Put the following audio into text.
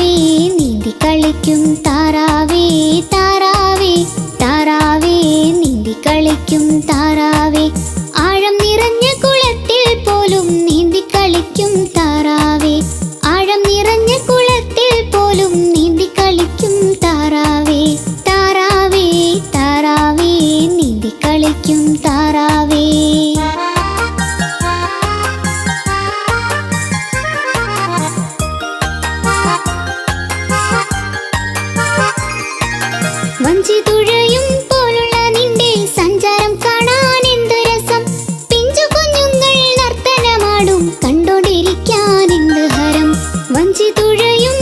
താറാവേ നീന്തി കളിക്കും താറാവേ താറാവേ താറാവേ നീന്തി കളിക്കും താറാവേ ആഴം നിറഞ്ഞ കുളത്തിൽ പോലും നീന്തി കളിക്കും താറാവേ ആഴം നിറഞ്ഞ കുളത്തിൽ പോലും നീന്തി കളിക്കും താറാവേ താറാവേ താറാവേ നീന്തി കളിക്കും താറാവേ വഞ്ചി തുഴയും പോലുള്ള നിന്റെ സഞ്ചാരം കാണാൻ എന്ത് രസം പിഞ്ചു കുഞ്ഞുങ്ങൾ നർത്തനമാടും കണ്ടോണ്ടിരിക്കാൻ എന്ത് ഹരം വഞ്ചി തുഴയും